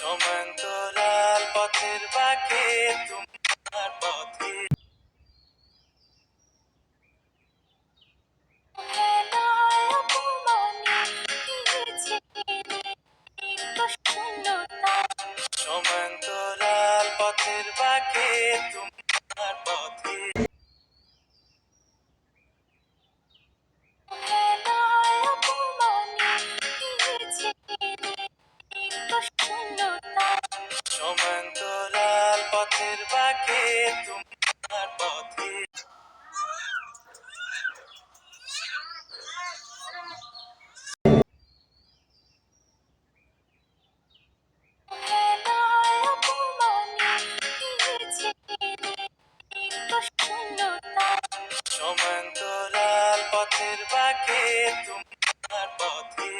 সমান্তরাল পথের বাঁকে তোমার পথে সমান্তরাল পথের বাঁকে তোমার পথে সমান্তরাল পথের বাঁকে তোমার পথে সমান্তরাল পথের বাঁকে তোমার পথে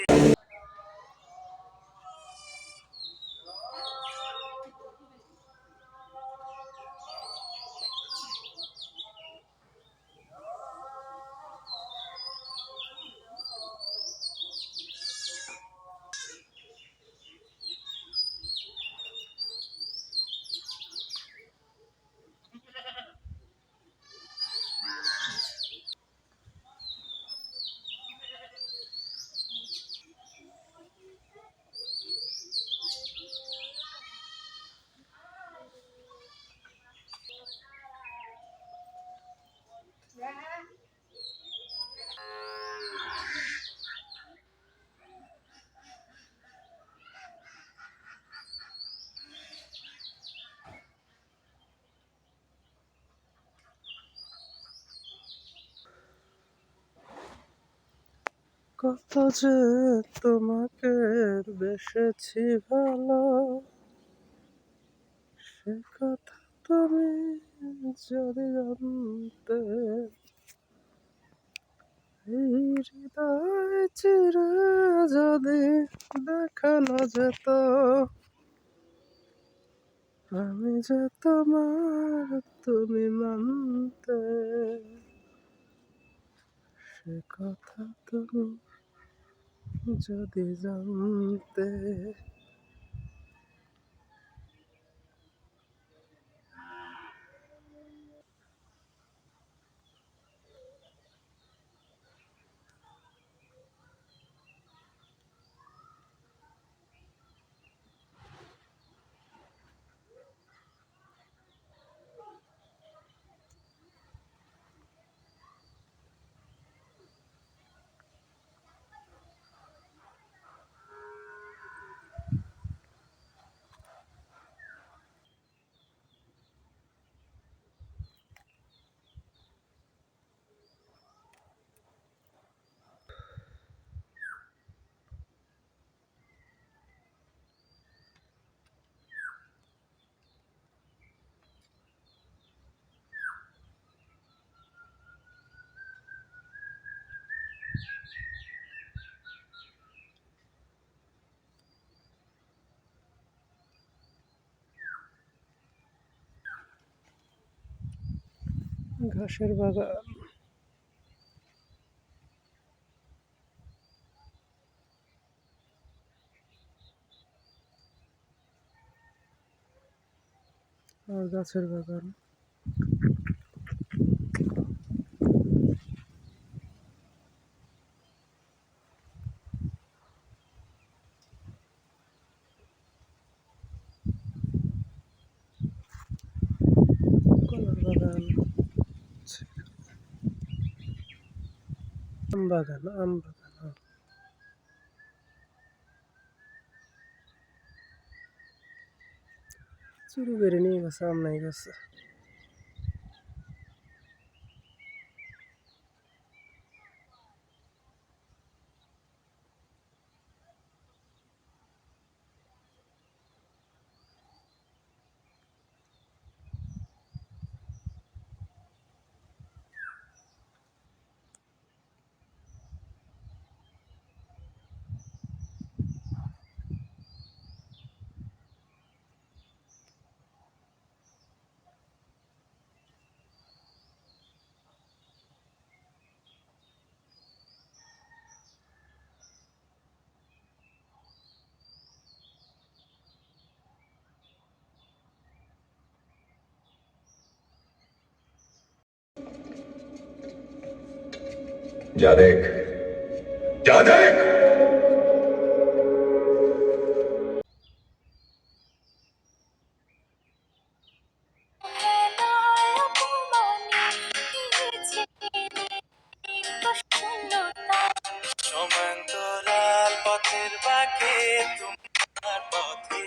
কত যে তোমাকে বেসেছি ভালো, সে কথা তুমি যদি জানতে। এই হৃদয় চিরে যদি দেখানো যেত, আমি যে তোমার তুমি মানতে। সে কথা তুমি যদি জানতে। ঘাসের বাগান, আর গাছের বাগান। কলার বাগান, আম বাগান, আম বাগান। চুরি করে নিয়ে গেছে, আম নাই গেছে। যা দেখ, যা দেখ। সমান্তরাল পথের বাঁকে তোমার পথে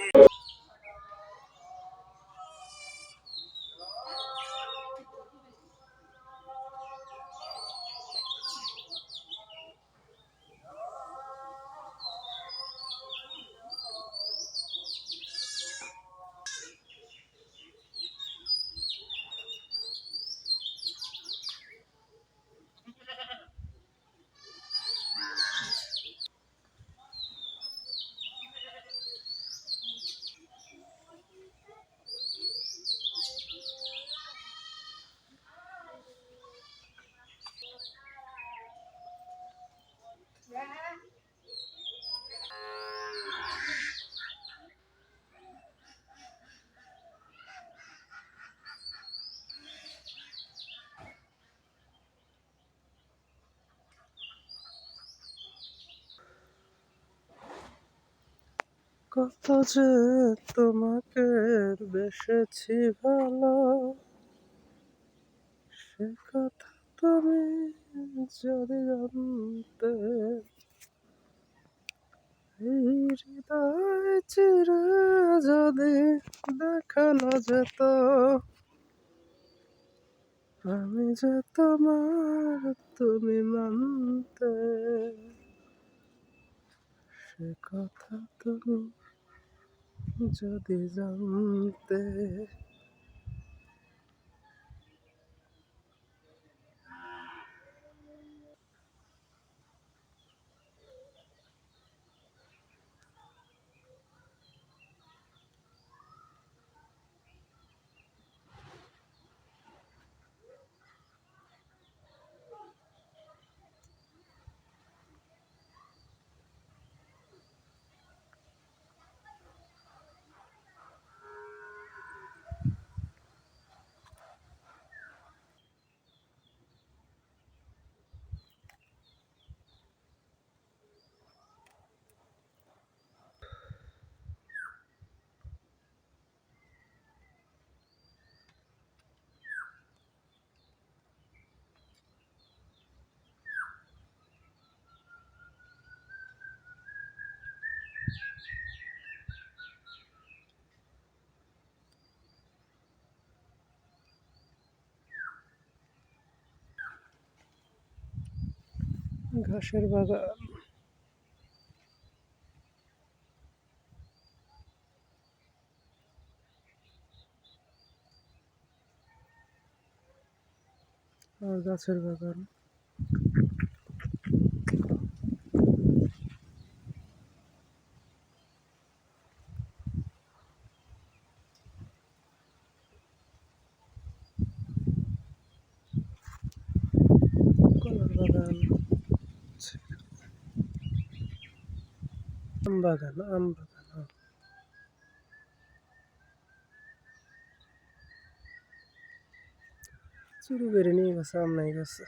কত যে তোমাকে বেসেছি ভালো, সে কথা তুমি যদি জানতে। এই হৃদয় চিরে যদি দেখানো যেত, আমি যে তোমার তুমি মানতে। সে কথা তুমি যদি জানতে। ঘাসের বাগান, আর গাছের বাগান। কলার বাগান, আম বাগান, আম বাগান। চুরি করে নিয়ে গেছে, আম নাই গেছে।